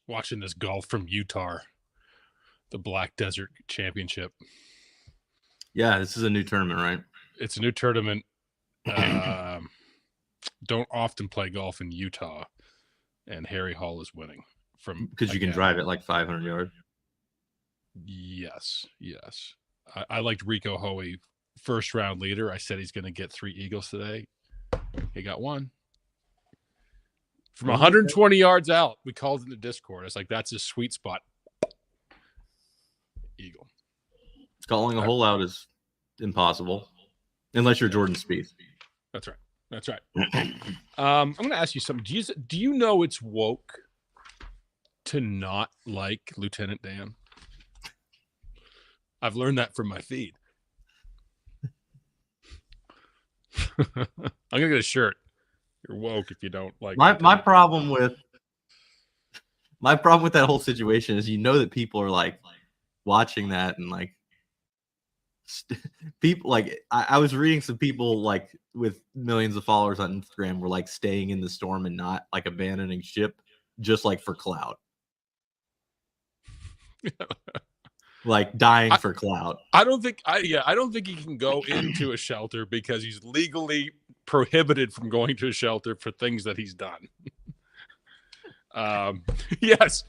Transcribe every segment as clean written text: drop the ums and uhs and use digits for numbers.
Watching this golf from Utah, the Black Desert Championship. Yeah, this is a new tournament, right? It's a new tournament. Don't often play golf in Utah, and Harry Hall is winning from Because you can drive it like 500 yards. Yes. I liked Rico Hoey, first round leader. I said he's going to get 3 eagles today. He got 1 from 120 yards out. We called in the Discord. It's like that's his sweet spot. Eagle. Calling a hole out is impossible unless you're Jordan Spieth. That's right. I'm going to ask you something. Do you know it's woke to not like Lieutenant Dan? I've learned that from my feed. I'm gonna get a shirt. You're woke if you don't like. My problem with that whole situation is that people are like watching that and like people like I was reading some people like with millions of followers on Instagram were like staying in the storm and not like abandoning ship just like for clout. Like dying for clout. I don't think he can go into a shelter because he's legally prohibited from going to a shelter for things that he's done. Yes,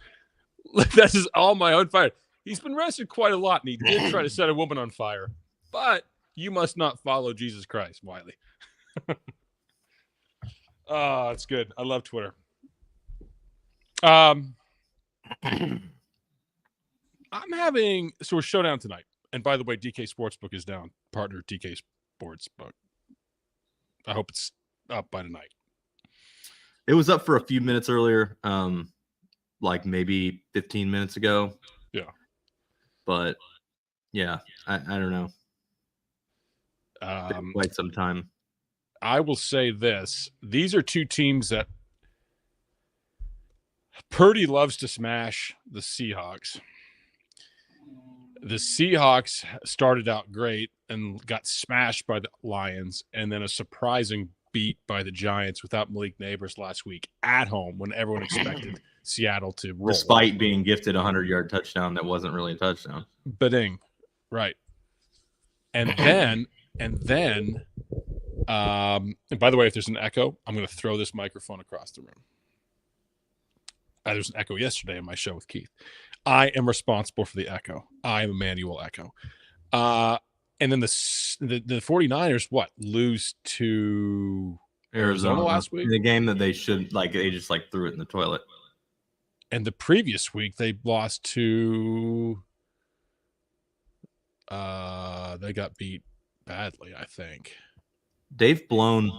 this is all my own fire. He's been arrested quite a lot, and he did try to set a woman on fire. But you must not follow Jesus Christ, Wiley. Oh, it's good. I love Twitter. We're showdown tonight. And by the way, DK Sportsbook is down. Partner DK Sportsbook. I hope it's up by tonight. It was up for a few minutes earlier, like maybe 15 minutes ago. Yeah. But yeah, I don't know. Quite some time. I will say this. These are two teams that Purdy loves to smash the Seahawks. The Seahawks started out great and got smashed by the Lions, and then a surprising beat by the Giants without Malik Neighbors last week at home when everyone expected Seattle to roll. Despite being gifted a 100-yard touchdown that wasn't really a touchdown. Ba-ding. Right. And then, and by the way, if there's an echo, I'm going to throw this microphone across the room. There was an echo yesterday in my show with Keith. I am responsible for the echo. I am a manual echo. And then the 49ers, lose to Arizona last week? In the game that they should, they just threw it in the toilet. And the previous week, they lost to they got beat badly, I think. They've blown.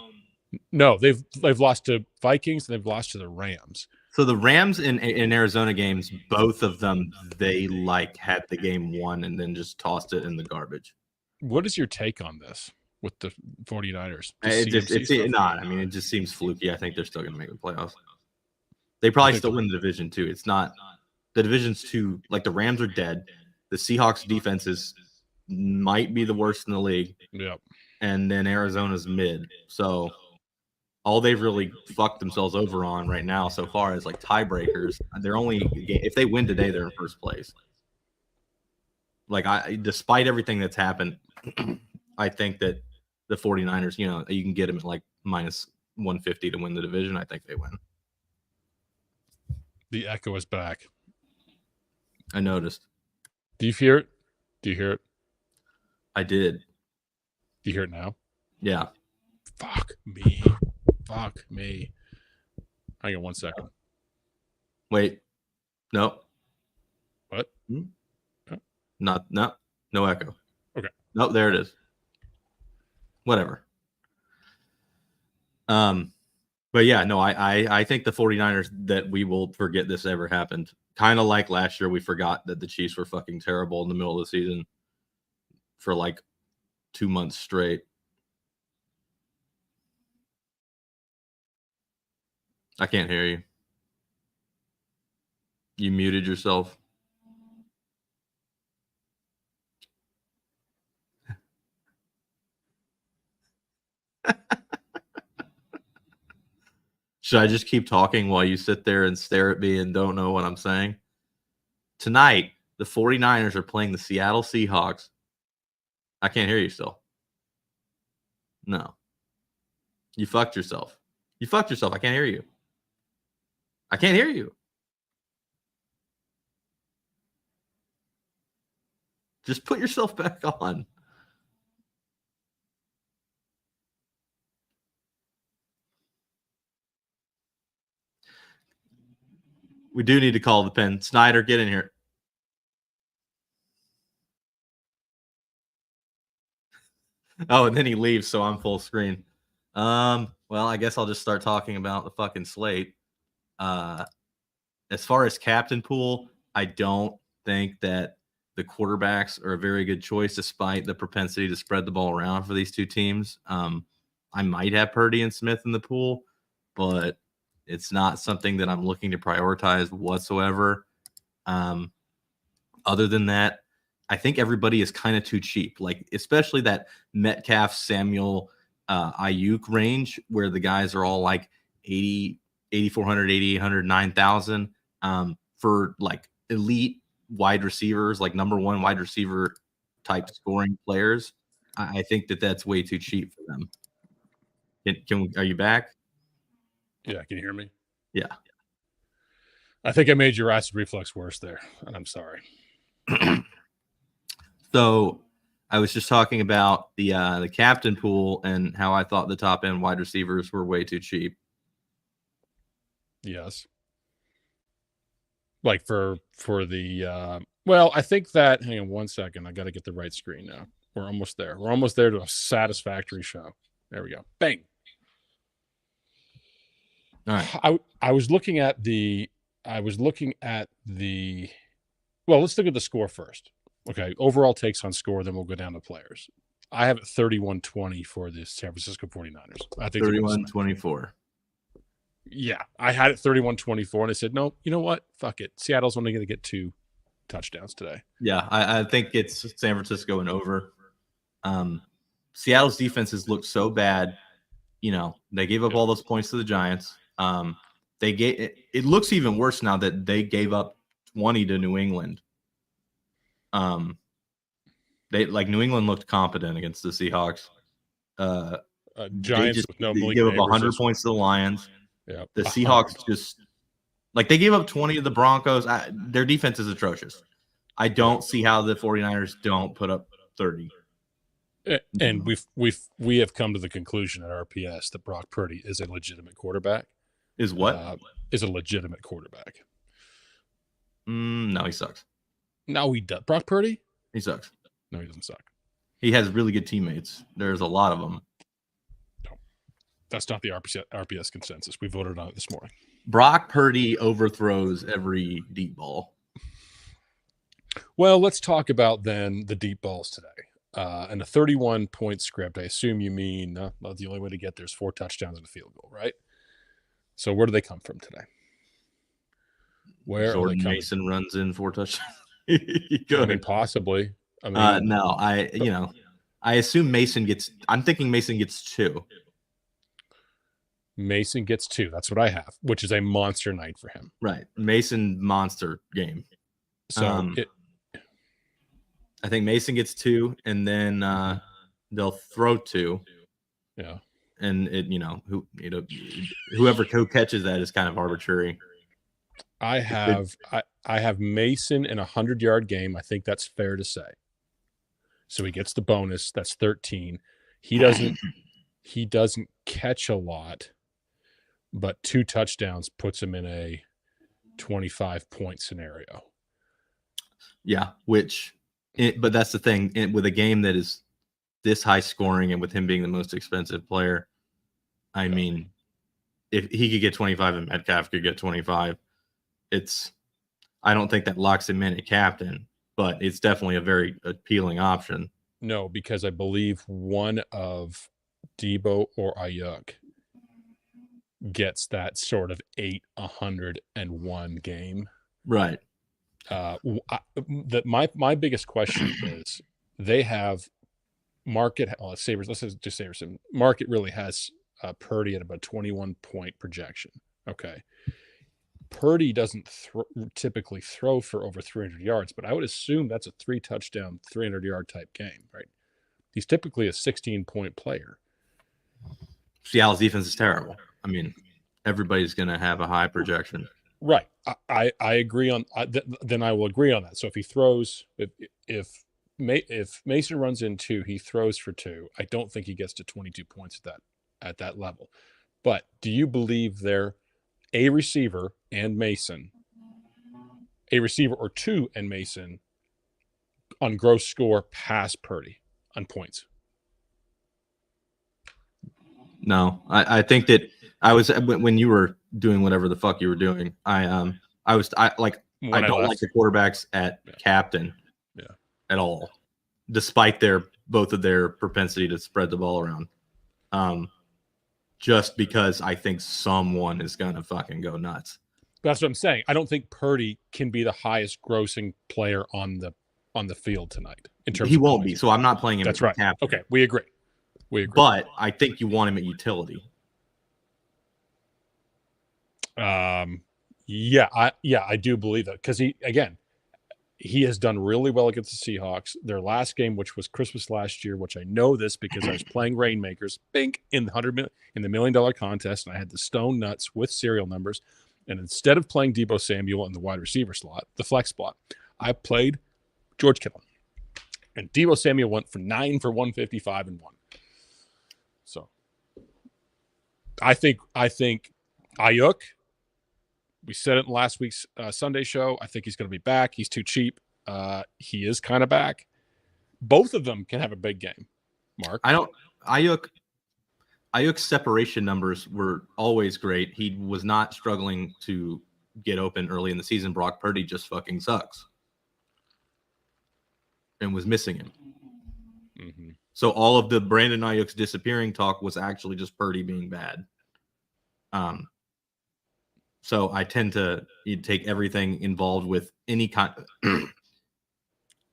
No, they've lost to Vikings and they've lost to the Rams. So the Rams in Arizona games, both of them, they had the game won and then just tossed it in the garbage. What is your take on this with the 49ers? It just seems fluky. I think they're still going to make the playoffs. They probably still win the division too. It's not the division's too the Rams are dead. The Seahawks defenses might be the worst in the league. Yep. And then Arizona's mid. So all they've really fucked themselves over on right now so far is tiebreakers. They're only if they win today, they're in first place. Despite everything that's happened, I think that the 49ers, you can get them at minus 150 to win the division. I think they win. The echo is back. I noticed. Do you hear it? I did. Do you hear it now? Yeah. Fuck me. Hang on 1 second. Wait. No. What? No echo. Okay. No, there it is. Whatever. But yeah, no, I think the 49ers, that we will forget this ever happened. Kind of like last year, we forgot that the Chiefs were fucking terrible in the middle of the season for 2 months straight. I can't hear you. You muted yourself. Should I just keep talking while you sit there and stare at me and don't know what I'm saying? Tonight, the 49ers are playing the Seattle Seahawks. I can't hear you still. No. You fucked yourself. You fucked yourself. I can't hear you. I can't hear you. Just put yourself back on. We do need to call the pen. Snyder, get in here. Oh, and then he leaves, so I'm full screen. Well, I guess I'll just start talking about the fucking slate. As far as captain pool, I don't think that the quarterbacks are a very good choice, despite the propensity to spread the ball around for these two teams. I might have Purdy and Smith in the pool, but it's not something that I'm looking to prioritize whatsoever. Other than that, I think everybody is kind of too cheap, like especially that Metcalf, Samuel, Ayuk range where the guys are all like 80, 8,400, 8,800, 9,000 for like elite wide receivers, like number one wide receiver type scoring players. I think that that's way too cheap for them. Are you back? Yeah, can you hear me? Yeah. I think I made your acid reflux worse there, and I'm sorry. So I was just talking about the captain pool and how I thought the top end wide receivers were way too cheap. Yes. Like for the well, I think that hang on one second. I got to get the right screen now. We're almost there. We're almost there to a satisfactory show. There we go. Bang. All right. I was looking at the well, let's look at the score first. Okay. Overall takes on score, then we'll go down to players. I have it 31-20 for the San Francisco 49ers. I think 31-24. Yeah. I had it 31-24, and I said, no, you know what? Fuck it. Seattle's only going to get 2 touchdowns today. Yeah, I think it's San Francisco and over. Seattle's defenses look so bad. You know, they gave up all those points to the Giants. It looks even worse now that they gave up 20 to New England. New England looked competent against the Seahawks. Giants with no Malik gave up 100 points to the Lions. Yeah, the Seahawks just like they gave up 20 to the Broncos. Their defense is atrocious. I don't see how the 49ers don't put up 30. And we have come to the conclusion at RPS that Brock Purdy is a legitimate quarterback. Is what? Is a legitimate quarterback. No, he sucks. No, he does. Brock Purdy? He sucks. No, he doesn't suck. He has really good teammates. There's a lot of them. No, that's not the RPS consensus. We voted on it this morning. Brock Purdy overthrows every deep ball. Well, let's talk about then the deep balls today. And a 31-point script, I assume you mean the only way to get there is 4 touchdowns and a field goal, right? So where do they come from today? Where Jordan Mason runs in 4 touchdowns. I mean, possibly. I mean, no, I assume Mason gets. I'm thinking Mason gets 2. Mason gets 2. That's what I have, which is a monster night for him. Right, Mason monster game. So I think Mason gets 2, and then they'll throw 2. Yeah, and whoever catches that is kind of arbitrary. I have Mason in a 100-yard game. I think that's fair to say. So he gets the bonus. That's 13. He doesn't catch a lot, but 2 touchdowns puts him in a 25-point scenario. Yeah, but that's the thing with a game that is this high scoring and with him being the most expensive player. I mean, if he could get 25 and Metcalf could get 25, I don't think that locks him in at captain, but it's definitely a very appealing option. No, because I believe one of Debo or Ayuk gets that sort of 801 game. Right. My biggest question is they have market. Let's just say market really has Purdy at about 21-point projection. Okay. Purdy doesn't typically throw for over 300 yards, but I would assume that's a 3-touchdown, 300-yard type game, right? He's typically a 16-point player. Seattle's defense is terrible. I mean, everybody's going to have a high projection. Right. I agree on then I will agree on that. So if he throws, if Mason runs in 2, he throws for 2. I don't think he gets to 22 points at that level. But do you believe they're a receiver and Mason, a receiver or 2 and Mason on gross score past Purdy on points? No, I think that I was when you were doing whatever the fuck you were doing. I don't like the quarterbacks at captain at all, despite both of their propensity to spread the ball around. Just because I think someone is gonna fucking go nuts. That's what I'm saying. I don't think Purdy can be the highest grossing player on the field tonight. In terms, he won't be. So I'm not playing him. That's right. Captain. Okay, we agree. But I think you want him at utility. Yeah, I do believe that because he has done really well against the Seahawks. Their last game, which was Christmas last year, which I know this because I was playing Rainmakers, bink in the $100 million contest, and I had the stone nuts with serial numbers. And instead of playing Deebo Samuel in the wide receiver slot, the flex spot, I played George Kittle, and Deebo Samuel went for 9 for 155 and 1. So I think Ayuk. We said it in last week's Sunday show. I think he's going to be back. He's too cheap. He is kind of back. Both of them can have a big game. Mark, Ayuk's separation numbers were always great. He was not struggling to get open early in the season. Brock Purdy just fucking sucks and was missing him. Mm-hmm. So all of the Brandon Ayuk's disappearing talk was actually just Purdy being bad. So I tend to take everything involved with any kind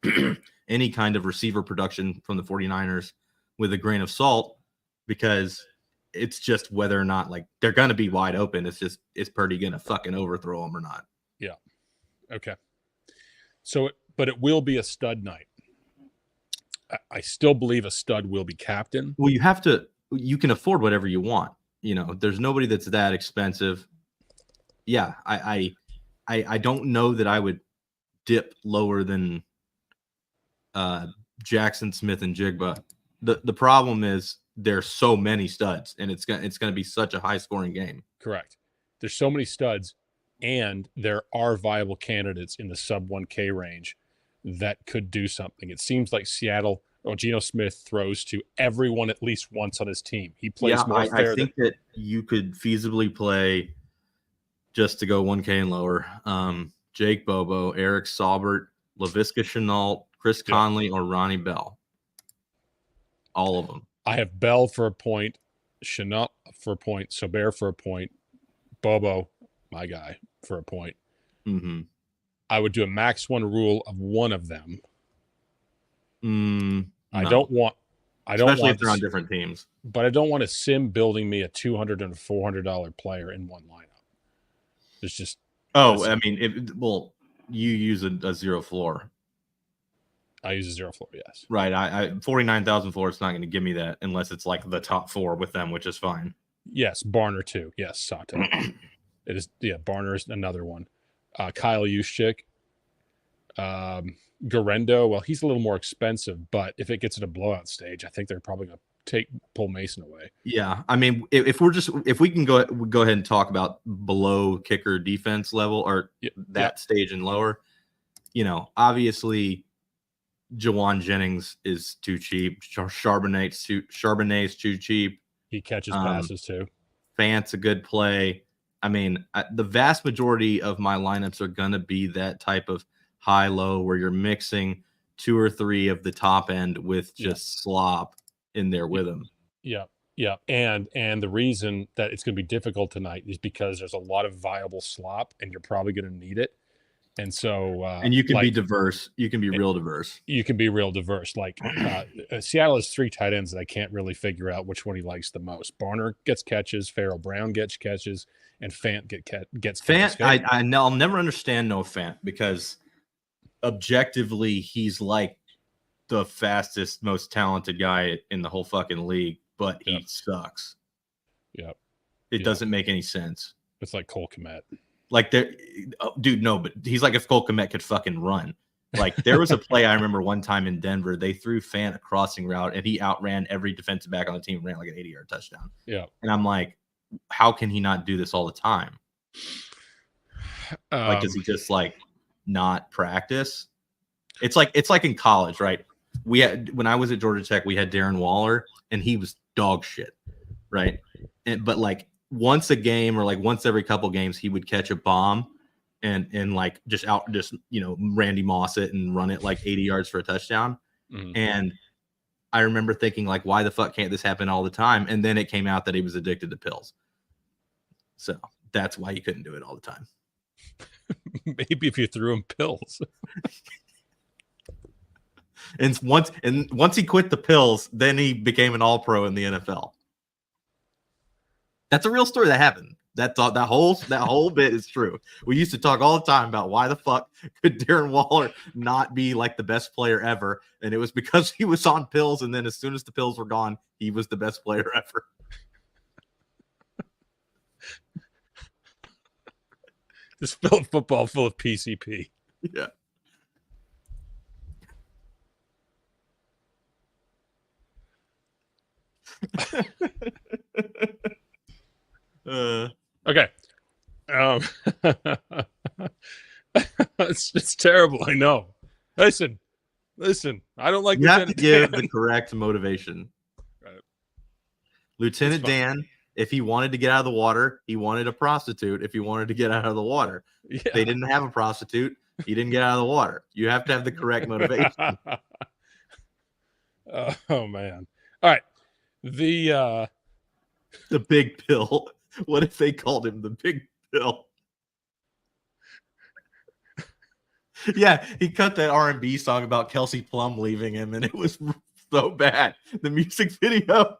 of receiver production from the 49ers with a grain of salt, because it's just whether or not like they're going to be wide open. It's just, is Purdy going to fucking overthrow them or not? Yeah. Okay. So, but it will be a stud night. I still believe a stud will be captain. Well, you can afford whatever you want. There's nobody that's that expensive. Yeah. I don't know that I would dip lower than Jackson, Smith, and Jigba. The problem is there's so many studs, and it's going to be such a high scoring game. Correct. There's so many studs, and there are viable candidates in the sub 1K range that could do something. It seems like Seattle or Geno Smith throws to everyone at least once on his team. He plays more fair. I think that you could feasibly play, just to go 1K and lower, Jake Bobo, Eric Saubert, Laviska Shenault, Chris Conley, or Ronnie Bell. All of them. I have Bell for a point, Shenault for a point, Saubert for a point, Bobo, my guy, for a point. Mm-hmm. I would do a max one rule of one of them. No. Especially if they're on different teams. But I don't want a sim building me a $200 and $400 player in one lineup. There's just you use a zero floor. I use a zero floor, yes. Right. I 49,000 floor. It's not going to give me that unless it's like the top 4 with them, which is fine. Yes, Barner too. Yes, Sato. It is. Yeah, Barner is another one. Kyle Juszczyk. Garendo. Well, he's a little more expensive, but if it gets at a blowout stage, I think they're probably going to pull Mason away. Yeah, I mean, if we can go ahead and talk about below kicker defense level or stage and lower, obviously Jawan Jennings is too cheap. Charbonnet's too cheap. He catches passes too. Fant's a good play. I mean, the vast majority of my lineups are going to be that type of high-low where you're mixing 2 or 3 of the top end with just slop in there with them. Yeah. Yeah. And the reason that it's going to be difficult tonight is because there's a lot of viable slop and you're probably going to need it. And so, and you can be diverse. You can be real diverse. You can be real diverse. Like Seattle has 3 tight ends that I can't really figure out which one he likes the most. Barner gets catches, Farrell Brown gets catches, and Fant gets catches. I'll never understand Noah Fant because objectively he's like the fastest, most talented guy in the whole fucking league, but he sucks. Yep. It doesn't make any sense. It's like Cole Kmet. Like dude, no, but he's like if Cole Kmet could fucking run. Like there was a play I remember one time in Denver, they threw Fant a crossing route and he outran every defensive back on the team, ran like an 80-yard touchdown. Yeah. And I'm like, how can he not do this all the time? Like, does he just like not practice? It's like in college, right? When I was at Georgia Tech, we had Darren Waller and he was dog shit, right? But like once a game or like once every couple games, he would catch a bomb and like just Randy Moss it and run it like 80 yards for a touchdown. Mm-hmm. And I remember thinking like, why the fuck can't this happen all the time? And then it came out that he was addicted to pills. So that's why he couldn't do it all the time. Maybe if you threw him pills. And once he quit the pills, then he became an all-pro in the NFL. That's a real story that happened. That whole bit is true. We used to talk all the time about why the fuck could Darren Waller not be like the best player ever, and it was because he was on pills. And then as soon as the pills were gone, he was the best player ever. Just filled football full of PCP. Yeah. Okay. It's terrible. I know. Listen. I don't like. You have to give the correct motivation. Right. Lieutenant Dan, if he wanted to get out of the water, he wanted a prostitute. If he wanted to get out of the water, they didn't have a prostitute. He didn't get out of the water. You have to have the correct motivation. Oh man! All right, the big pill. What if they called him the big pill? Yeah, he cut that R&B song about Kelsey Plum leaving him, and it was so bad. The music video.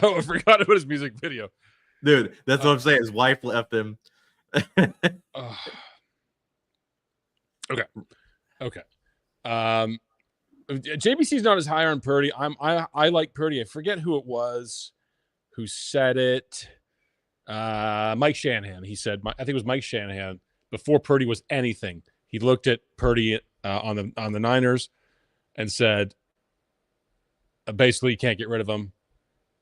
Oh, I forgot about his music video. Dude, that's what I'm saying. His wife left him. Okay. JBC's not as high on Purdy. I like Purdy. I forget who it was who said it. Mike Shanahan. He said, I think it was Mike Shanahan, before Purdy was anything. He looked at Purdy on the Niners and said, basically, you can't get rid of him.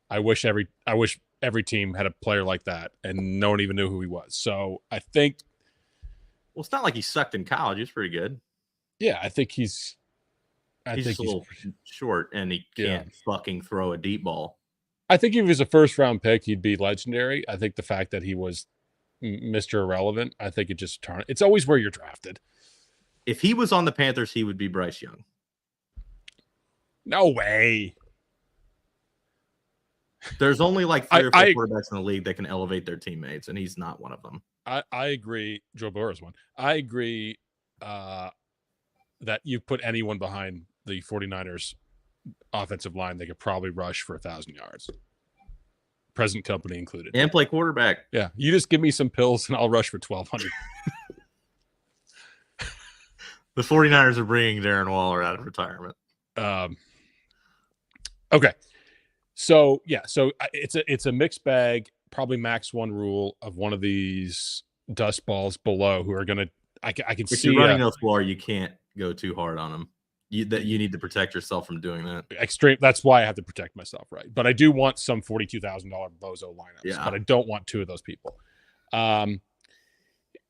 I wish every team had a player like that, and no one even knew who he was. So I think. Well, it's not like he sucked in college. He was pretty good. Yeah, I think he's a little short, and he can't fucking throw a deep ball. I think if he was a first-round pick, he'd be legendary. I think the fact that he was Mr. Irrelevant, I think it just turned. It's always where you're drafted. If he was on the Panthers, he would be Bryce Young. No way. There's only like 3 or 4 quarterbacks in the league that can elevate their teammates, and he's not one of them. I agree. Joe Burrow's one. I agree that you put anyone behind the 49ers offensive line, they could probably rush for 1,000 yards. Present company included. And play quarterback. Yeah. You just give me some pills and I'll rush for 1,200. The 49ers are bringing Darren Waller out of retirement. Okay. So it's a mixed bag, probably max one rule of one of these dust balls below who are going to, I can if see. If you're running those floor, you can't go too hard on them. You need to protect yourself from doing that. Extreme. That's why I have to protect myself, right? But I do want some $42,000 bozo lineups, but I don't want 2 of those people. By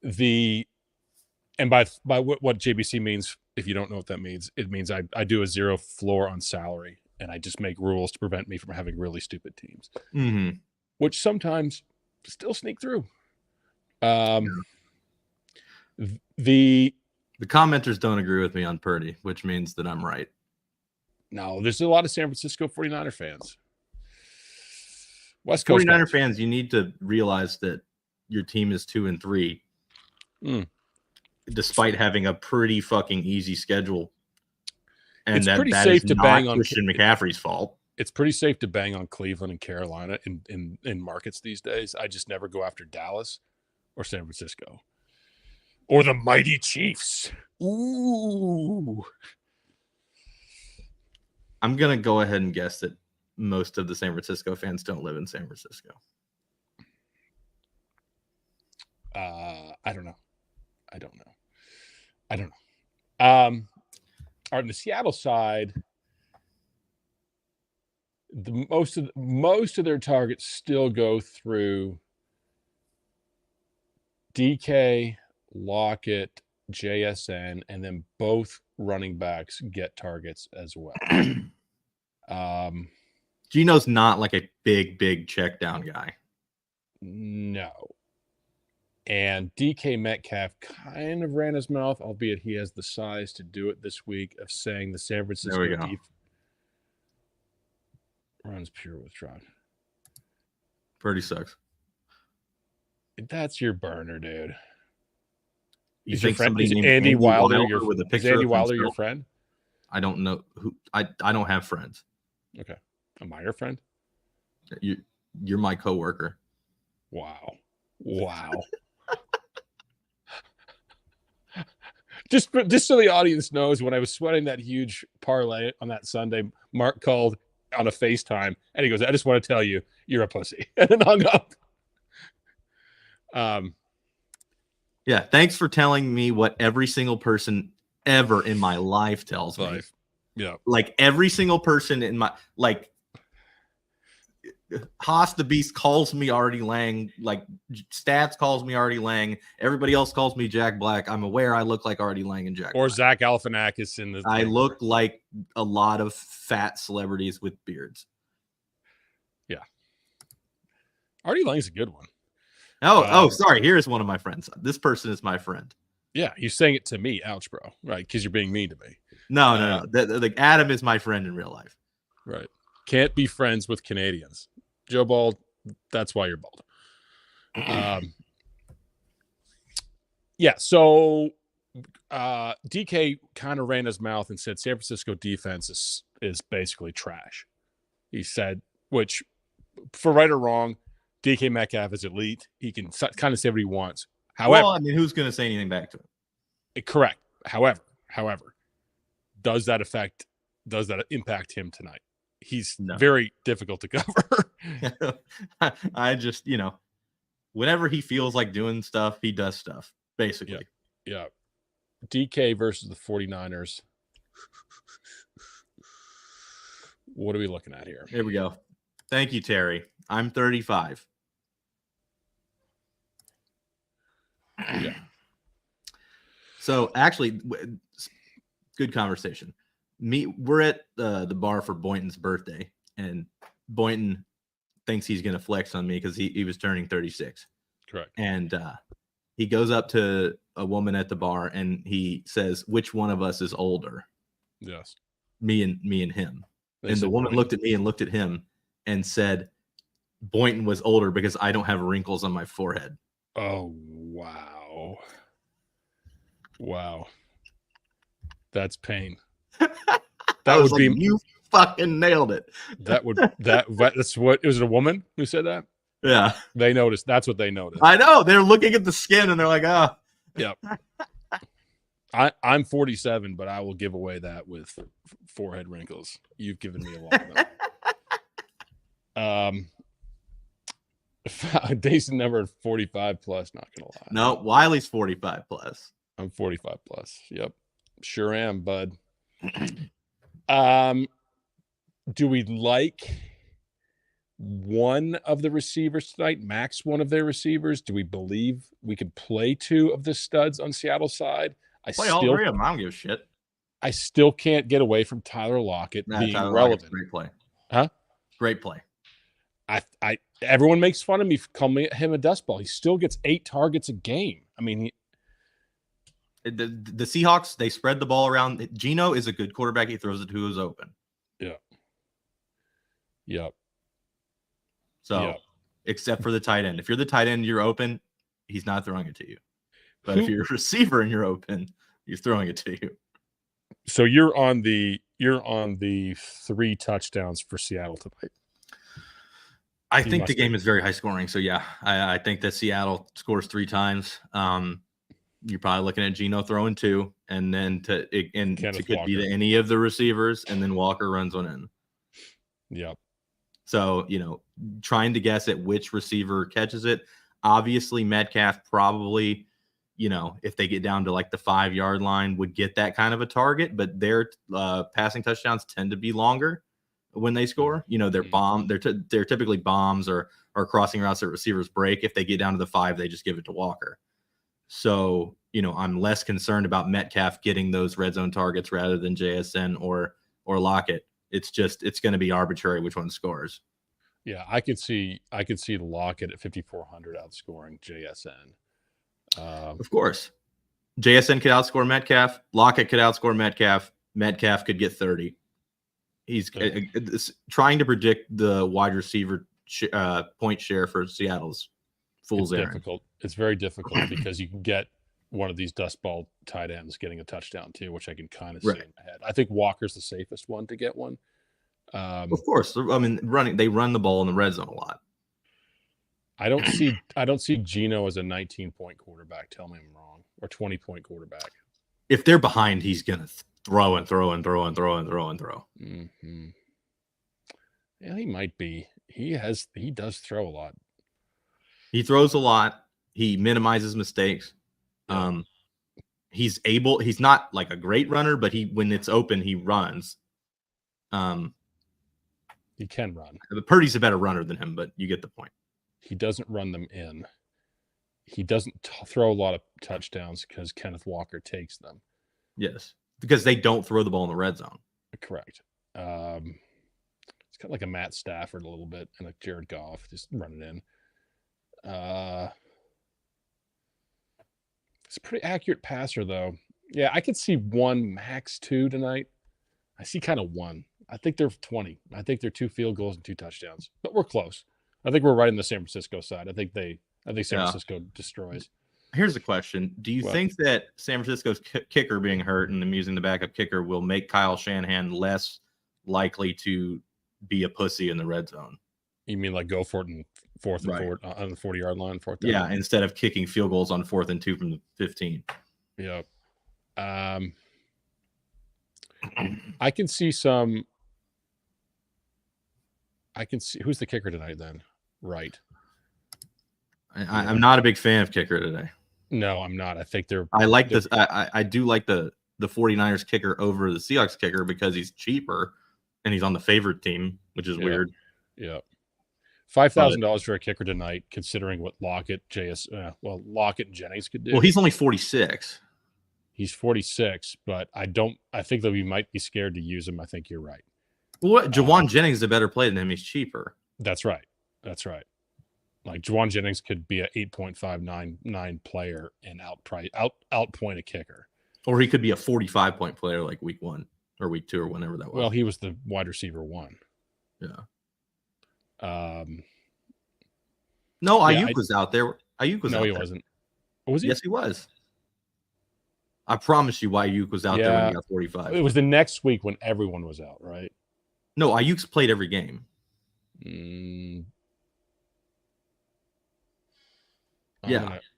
what JBC means, if you don't know what that means, it means I do a 0 floor on salary, and I just make rules to prevent me from having really stupid teams, which sometimes still sneak through. The commenters don't agree with me on Purdy, which means that I'm right. No, there's a lot of San Francisco 49er fans. West Coast 49er fans, you need to realize that your team is 2-3. despite having a pretty fucking easy schedule. And it's pretty that safe is to not bang on Christian McCaffrey's fault. It's pretty safe to bang on Cleveland and Carolina in markets these days. I just never go after Dallas or San Francisco or the mighty Chiefs. Ooh. I'm going to go ahead and guess that most of the San Francisco fans don't live in San Francisco. I don't know. All right, on the Seattle side, most of their targets still go through DK, Lockett, JSN, and then both running backs get targets as well. Geno's not like a big check down guy. No. And DK Metcalf kind of ran his mouth, albeit he has the size to do it this week, of saying the San Francisco defense runs pure withdrawal. Purdy sucks. That's your burner, dude. You think somebody is named Andy Wilder your with a picture is Andy of Wilder himself? your friend? I don't know who. I don't have friends. Okay. Am I your friend? You're my coworker. Wow. Just so the audience knows, when I was sweating that huge parlay on that Sunday, Mark called on a FaceTime and he goes, "I just want to tell you, you're a pussy," and then hung up. Yeah, thanks for telling me what every single person ever in my life tells me. Yeah. Like every single person in my Haas the Beast calls me Artie Lang, like Stats calls me Artie Lang, everybody else calls me Jack Black. I'm aware I look like Artie Lang and Jack or Black. Zach Galifianakis in the I look like a lot of fat celebrities with beards. Yeah. Artie Lang's a good one. Sorry. Here's one of my friends. This person is my friend. Yeah, you're saying it to me. Ouch, bro. Right, because you're being mean to me. No. Adam is my friend in real life. Right. Can't be friends with Canadians. Joe Bald, that's why you're bald. Yeah, so DK kind of ran his mouth and said San Francisco defense is basically trash. He said, which for right or wrong, DK Metcalf is elite. He can kind of say what he wants. However, who's going to say anything back to him? Correct. However, does that impact him tonight? He's very difficult to cover. I just, whenever he feels like doing stuff, he does stuff, basically. Yeah. DK versus the 49ers. What are we looking at here? Here we go. Thank you, Terry. I'm 35. Yeah. So actually, good conversation. We're at the bar for Boynton's birthday, and Boynton thinks he's going to flex on me because he was turning 36. Correct. And he goes up to a woman at the bar and he says, "Which one of us is older?" Yes. Me and him. And the woman looked at me and looked at him and said, "Boynton was older because I don't have wrinkles on my forehead." Oh, wow. Wow. That's pain. That would be you fucking nailed it. That's what, is it a woman who said that? Yeah. They noticed. That's what they noticed. I know. They're looking at the skin and they're like, "Ah." Yep. I'm 47, but I will give away that with forehead wrinkles. You've given me a lot of them. Decent number 45 plus, not gonna lie. No, Wiley's 45 plus. I'm 45 plus. Yep. Sure am, bud. Do we like one of the receivers tonight? Max one of their receivers? Do we believe we could play two of the studs on Seattle's side? All three of them. I don't give a shit. I still can't get away from Tyler Lockett being relevant. Great play. Huh? Great play. Everyone makes fun of me for calling him a dust ball. He still gets 8 targets a game. I mean, the Seahawks, they spread the ball around. Geno is a good quarterback. He throws it to who's open. Yeah. Yep. So, except for the tight end. If you're the tight end, you're open. He's not throwing it to you. But if you're a receiver and you're open, he's throwing it to you. So you're on the 3 touchdowns for Seattle tonight. I think the game is very high scoring. So yeah, I think that Seattle scores 3 times. You're probably looking at Geno throwing 2, and then it could be to any of the receivers, and then Walker runs one in. Yep. So, trying to guess at which receiver catches it. Obviously, Metcalf probably, if they get down to like the 5-yard line, would get that kind of a target, but their passing touchdowns tend to be longer when they score. They're typically bombs or crossing routes that receivers break. If they get down to the 5, they just give it to Walker. So, I'm less concerned about Metcalf getting those red zone targets rather than JSN or Lockett. It's going to be arbitrary which one scores. Yeah, I could see Lockett at 5,400 outscoring JSN. Of course, JSN could outscore Metcalf. Lockett could outscore Metcalf. Metcalf could get 30. He's trying to predict the wide receiver point share for Seattle's fool's errand. Difficult. It's very difficult because you can get one of these dust ball tight ends getting a touchdown too, which I can kind of see in my head. I think Walker's the safest one to get one. Of course, I mean, they run the ball in the red zone a lot. I don't see Geno as a 19-point quarterback. Tell me I'm wrong. Or 20-point quarterback. If they're behind, he's gonna throw and throw and throw and throw and throw and throw. Mm-hmm. Yeah, he might be. He does throw a lot. He throws a lot. He minimizes mistakes. Yeah. He's not like a great runner, but when it's open, he runs. He can run. Purdy's a better runner than him, but you get the point. He doesn't run them in. He doesn't throw a lot of touchdowns because Kenneth Walker takes them. Yes, because they don't throw the ball in the red zone. Correct. It's kind of like a Matt Stafford a little bit and a Jared Goff just running in. It's a pretty accurate passer, though. Yeah, I could see 1, max 2 tonight. I see kind of 1. I think they're 20. I think they're 2 field goals and 2 touchdowns. But we're close. I think we're right in the San Francisco side. I think San Francisco destroys. Here's the question. Do you think that San Francisco's kicker being hurt and them using the backup kicker will make Kyle Shanahan less likely to be a pussy in the red zone? You mean like go for it in 4th and 4 on the 40-yard line? 4th down? Yeah, instead of kicking field goals on 4th and 2 from the 15. Yeah. I can see some. I can see who's the kicker tonight then. Right. I'm not a big fan of kicker today. No, I'm not. I think I like this. I do like the 49ers kicker over the Seahawks kicker because he's cheaper and he's on the favorite team, which is weird. Yeah. $5,000 for a kicker tonight, considering what Lockett, Lockett and Jennings could do. Well, he's only 46. He's 46, but I think that we might be scared to use him. I think you're right. Well, Jawan Jennings is a better play than him. He's cheaper. That's right. Like Jawan Jennings could be an 8.599 player and outpoint a kicker. Or he could be a 45-point player like week 1 or week 2 or whenever that was. Well, he was the wide receiver 1. Yeah. No, Ayuk was out there. Ayuk was out there. No, he wasn't. Was he? Yes, he was. I promise you Ayuk was out there when he got 45. It was the next week when everyone was out, right? No, Ayuk's played every game. I'm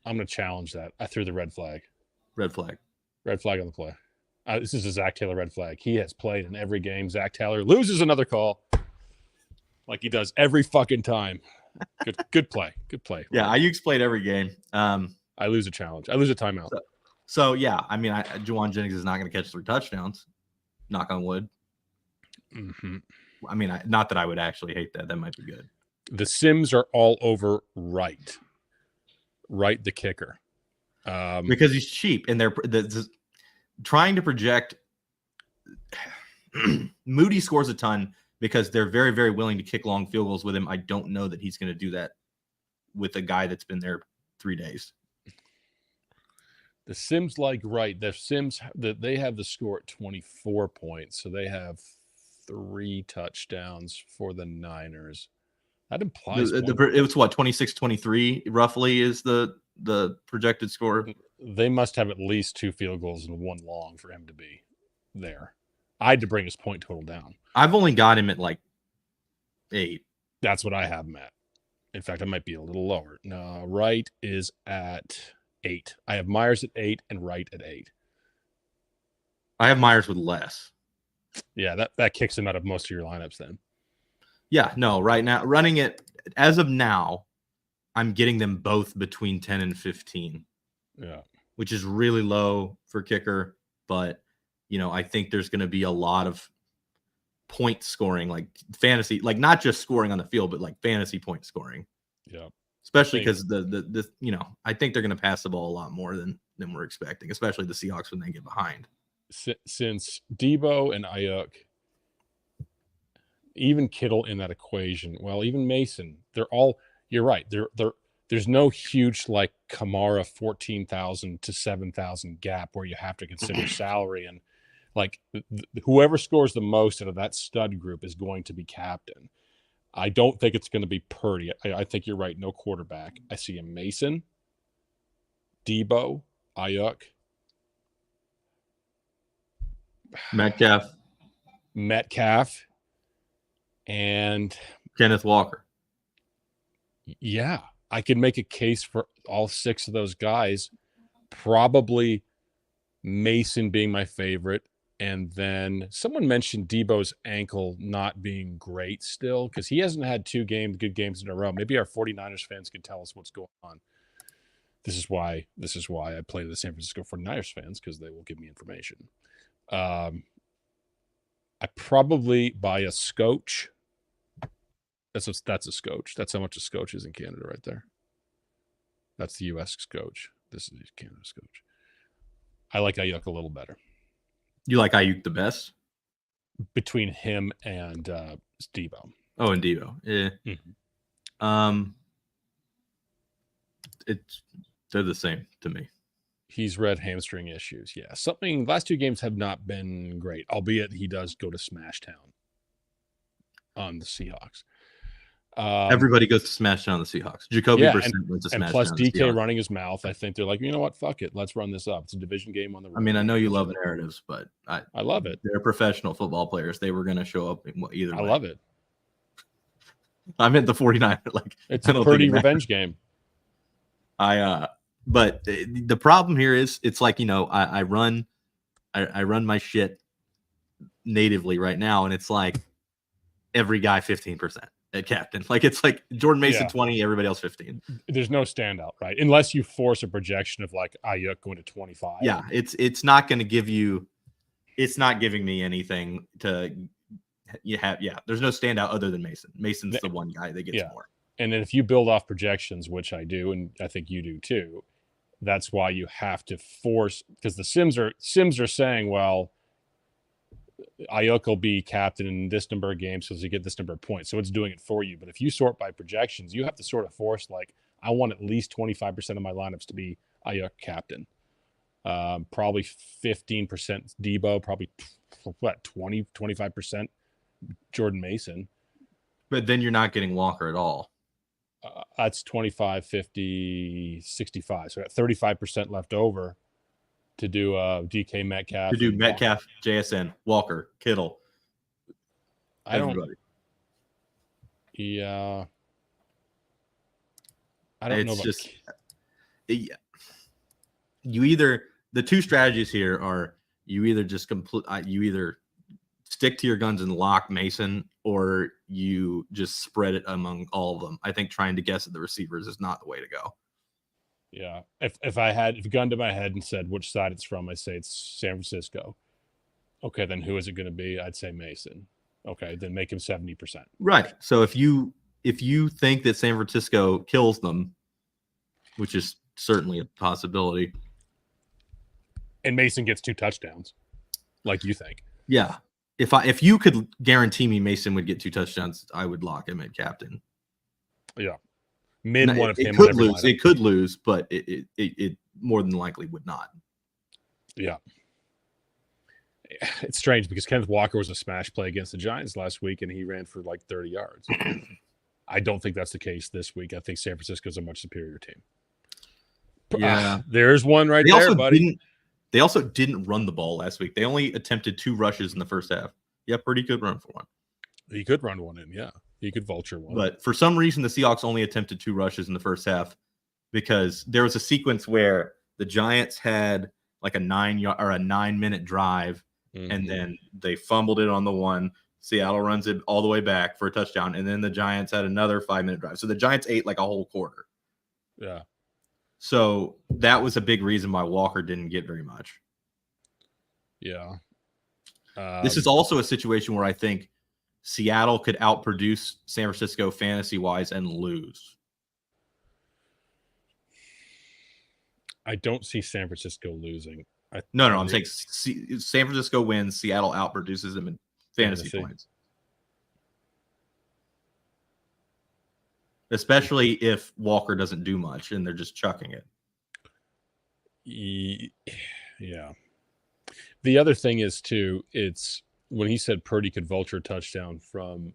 gonna challenge that. I threw the red flag. Red flag on the play. This is a Zach Taylor red flag. He has played in every game. Zach Taylor loses another call, like he does every fucking time. Good play. Yeah, Ayuk's played every game. I lose a challenge. I lose a timeout. So yeah, I mean, Jawan Jennings is not going to catch 3 touchdowns. Knock on wood. Mm-hmm. I mean, not that I would actually hate that. That might be good. The Sims are all over Wright, the kicker, because he's cheap, and they're trying to project. Moody scores a ton because they're very, very willing to kick long field goals with him. I don't know that he's going to do that with a guy that's been there 3 days. The Sims like Wright. The Sims they have the score at 24 points, so they have 3 touchdowns for the Niners. That implies it was what 26-23 roughly is the projected score. They must have at least 2 field goals and 1 long for him to be there. I had to bring his point total down. I've only got him at like 8. That's what I have him at. In fact, I might be a little lower. No, Wright is at 8. I have Myers at 8 and Wright at 8. I have Myers with less. Yeah, that kicks him out of most of your lineups then. Yeah, no, right now, running it, as of now, I'm getting them both between 10 and 15. Yeah. Which is really low for kicker, but, I think there's going to be a lot of point scoring, like fantasy, like not just scoring on the field, but like fantasy point scoring. Yeah. Especially because I think they're going to pass the ball a lot more than we're expecting, especially the Seahawks when they get behind. Since Debo and Ayuk, even Kittle in that equation, well, even Mason, they're all. You're right. There's no huge like Kamara 14,000 to 7,000 gap where you have to consider salary, and like whoever scores the most out of that stud group is going to be captain. I don't think it's going to be Purdy. I think you're right. No quarterback. I see a Mason, Debo, Ayuk, Metcalf, and Kenneth Walker. Yeah, I could make a case for all 6 of those guys. Probably Mason being my favorite. And then someone mentioned Debo's ankle not being great still because he hasn't had 2 good games in a row. Maybe our 49ers fans could tell us what's going on. This is why I play the San Francisco 49ers fans, because they will give me information. I probably buy a Scotch. That's a Scotch. That's how much a Scotch is in Canada right there. That's the U.S. Scotch. This is Canada Scotch. I like Ayuk a little better. You like Ayuk the best? Between him and Debo. Oh, and Debo. Yeah. Mm-hmm. They're the same to me. He's read hamstring issues. Yeah. Last 2 games have not been great, albeit he does go to Smash Town on the Seahawks. Everybody goes to Smash Town on the Seahawks. Jacoby Brissett went to Smash Town. And plus DK running his mouth. I think they're like, you know what? Fuck it. Let's run this up. It's a division game on the road. I mean, I know you love narratives, but I love it. They're professional football players. They were going to show up either way. I love it. I meant the 49. Like, it's a pretty revenge game. But the problem here is it's like, I run my shit natively right now, and it's like every guy 15% at captain. Like, it's like Jordan Mason 20, everybody else 15. There's no standout, right? Unless you force a projection of like Ayuk going to 25. Yeah, it's not going to give you. It's not giving me anything to. There's no standout other than Mason. Mason's the one guy that gets more. And then if you build off projections, which I do, and I think you do too, that's why you have to force, because the Sims are saying, well, Ayuk will be captain in this number of games because you get this number of points. So it's doing it for you. But if you sort by projections, you have to sort of force, like, I want at least 25% of my lineups to be Ayuk captain. Probably 15% Debo, probably 25% Jordan Mason. But then you're not getting Walker at all. That's 25, 50, 65. So I got 35% left over to do DK Metcalf. To do Metcalf, JSN, Walker, Kittle. Everybody. Yeah. I don't know. The 2 strategies here are you either stick to your guns and lock Mason, or you just spread it among all of them. I think trying to guess at the receivers is not the way to go. Yeah. If a gun to my head and said which side it's from, I say it's San Francisco. Okay, then who is it going to be? I'd say Mason. Okay, then make him 70%. Right. So if you think that San Francisco kills them, which is certainly a possibility, and Mason gets 2 touchdowns, like you think. Yeah. If you could guarantee me Mason would get 2 touchdowns, I would lock him at captain. Yeah. One of him. It could lose, but it more than likely would not. Yeah. It's strange because Kenneth Walker was a smash play against the Giants last week, and he ran for like 30 yards. I don't think that's the case this week. I think San Francisco's a much superior team. Yeah. There's one right They there, also buddy. They also didn't run the ball last week. They only attempted 2 rushes in the first half. Yeah, pretty good run for one. He could run one in, yeah. He could vulture one. But for some reason, the Seahawks only attempted 2 rushes in the first half because there was a sequence where the Giants had like a 9-minute drive, and then they fumbled it on the one. Seattle runs it all the way back for a touchdown, and then the Giants had another 5-minute drive. So the Giants ate like a whole quarter. Yeah. So that was a big reason why Walker didn't get very much. Yeah. This is also a situation where I think Seattle could outproduce San Francisco fantasy-wise and lose. I don't see San Francisco losing. No, I'm saying San Francisco wins, Seattle outproduces them in fantasy points. Especially if Walker doesn't do much and they're just chucking it. Yeah. The other thing is, too, it's when he said Purdy could vulture a touchdown from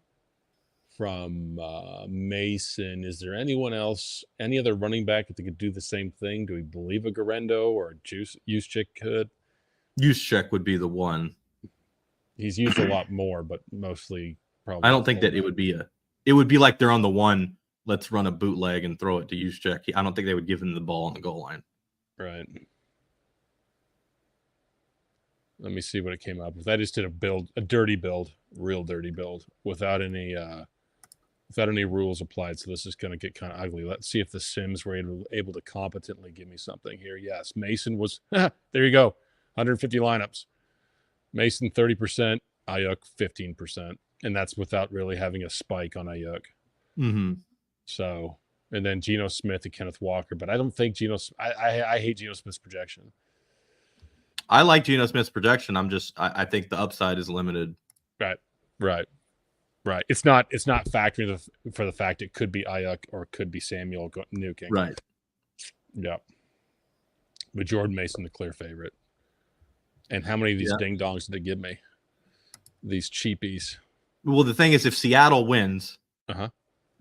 Mason, is there anyone else, any other running back that could do the same thing? Do we believe a Garendo or a Juszczyk could? Juszczyk would be the one. He's used a lot more, but mostly probably. I don't think that it would be like they're on the one, let's run a bootleg and throw it to Juszczyk. I don't think they would give him the ball on the goal line. Right. Let me see what it came up with. I just did a dirty build, real dirty build, without any rules applied. So this is going to get kind of ugly. Let's see if the Sims were able to competently give me something here. Yes, Mason was. There you go, 150 lineups. Mason 30%, Ayuk 15%, and that's without really having a spike on Ayuk. Mm-hmm. So, and then Geno Smith and Kenneth Walker, but I don't think I hate Geno Smith's projection. I like Geno Smith's projection. I think the upside is limited. Right. It's not factoring for the fact it could be Ayuk or it could be Samuel nuking. Right. Yeah. But Jordan Mason, the clear favorite. And how many of these ding dongs did they give me? These cheapies. Well, the thing is, if Seattle wins,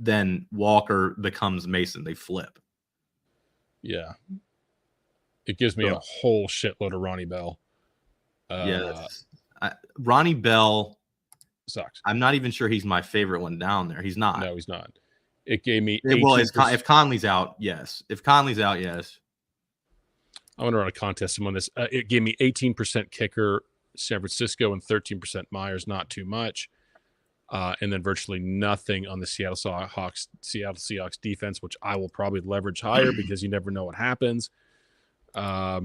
then Walker becomes Mason. They flip. Yeah. It gives me a whole shitload of Ronnie Bell. Ronnie Bell sucks. I'm not even sure he's my favorite one down there. He's not. No, he's not. It gave me. Well, if Conley's out, yes. If Conley's out, yes. I want to run a contest on this. It gave me 18% kicker, San Francisco, and 13% Myers. Not too much. And then virtually nothing on the Seattle Seahawks defense, which I will probably leverage higher because you never know what happens. My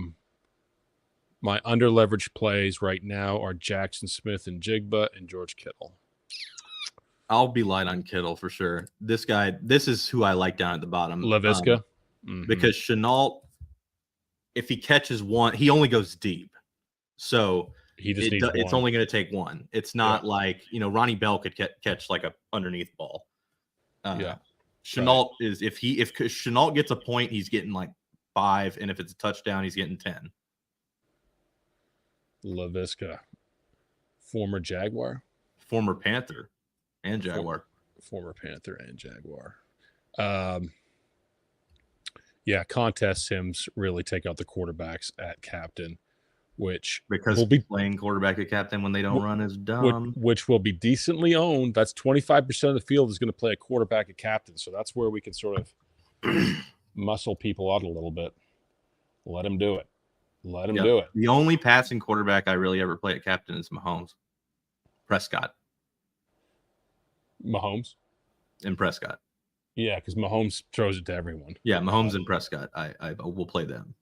under leveraged plays right now are Jackson Smith and Jigba and George Kittle. I'll be light on Kittle for sure. This is who I like down at the bottom. Laviska. Because Chenault, if he catches one, he only goes deep. So he just needs it's only going to take one. It's not like, Ronnie Bell could catch like a underneath ball. Chenault is if Chenault gets a point, he's getting like 5, and if it's a touchdown, he's getting 10. Laviska, former Jaguar, former Panther, and Jaguar. Former Panther and Jaguar. Contest sims really take out the quarterbacks at captain, which because will be playing quarterback at captain when they don't run is dumb. Which will be decently owned. That's 25% of the field is going to play a quarterback at captain, so that's where we can sort of muscle people out a little bit. Let them do it. Let him do it. The only passing quarterback I really ever play at captain is Mahomes. Prescott. Mahomes? And Prescott. Yeah, because Mahomes throws it to everyone. Yeah, Mahomes and Prescott. I will play them.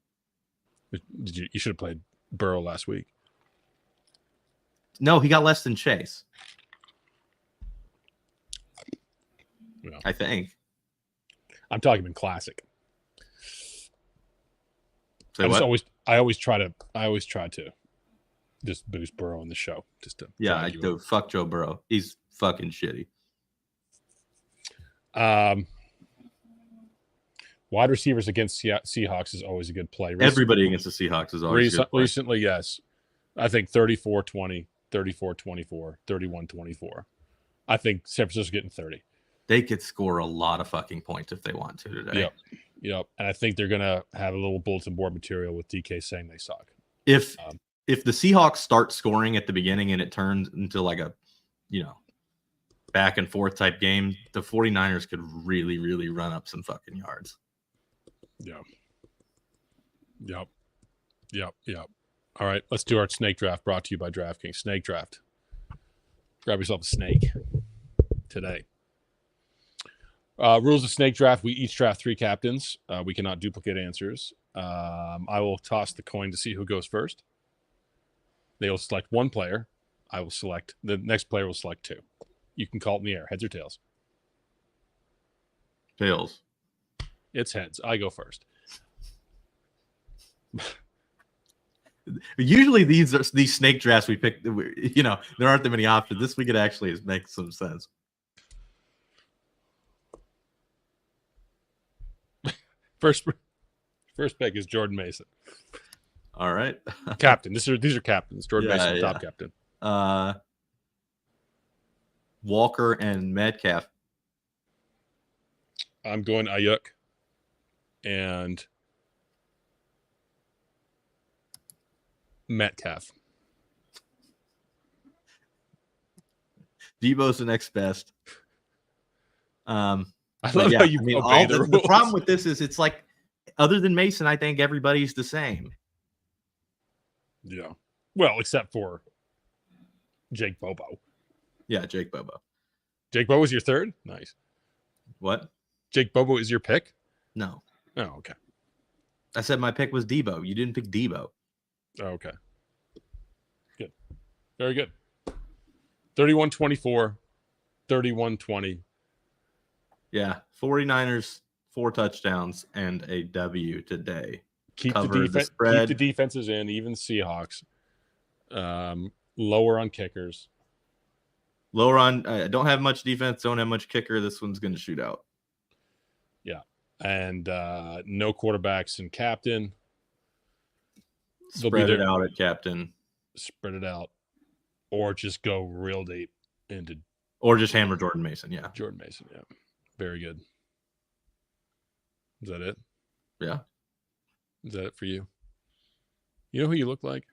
You should have played Burrow last week. No, he got less than Chase. Yeah. I think. I'm talking in classic. I always try to just boost Burrow on the show. Just to I do. Fuck Joe Burrow. He's fucking shitty. Wide receivers against Seahawks is always a good play. Everybody against the Seahawks is always a good play. Recently, yes. I think 34-20, 34-24, 31-24. I think San Francisco's getting 30. They could score a lot of fucking points if they want to today. Yep. And I think they're gonna have a little bulletin board material with DK saying they suck. If the Seahawks start scoring at the beginning and it turns into like a, back and forth type game, the 49ers could really, really run up some fucking yards. Yeah. Yep. All right, let's do our snake draft brought to you by DraftKings. Snake draft. Grab yourself a snake today. Rules of snake draft. We each draft 3 captains. We cannot duplicate answers. I will toss the coin to see who goes first. They will select 1 player. I will select, the next player will select 2. You can call it in the air. Heads or tails? Tails. It's heads. I go first. Usually these snake drafts we pick, there aren't that many options. This we could actually make some sense. First pick is Jordan Mason. All right. Captain. These are captains. Jordan Mason, top captain. Walker and Metcalf. I'm going Ayuk and Metcalf. Debo's the next best. I love how you obey the rules. The problem with this is it's like, other than Mason, I think everybody's the same. Yeah. Well, except for Jake Bobo. Yeah, Jake Bobo. Jake Bobo is your third? Nice. What? Jake Bobo is your pick? No. Oh, okay. I said my pick was Debo. You didn't pick Debo. Oh, okay. Good. Very good. 31-24, 31-20. Yeah. 49ers, 4 touchdowns and a W today. Keep the defenses in, even Seahawks. Lower on kickers. Lower on, don't have much defense, don't have much kicker. This one's going to shoot out. Yeah. And no quarterbacks and captain. Spread it out at captain. Spread it out. Or just go real deep into. Or just hammer Jordan Mason. Yeah. Jordan Mason. Yeah. Very good. Is that it? Yeah. Is that it for you? You know who you look like?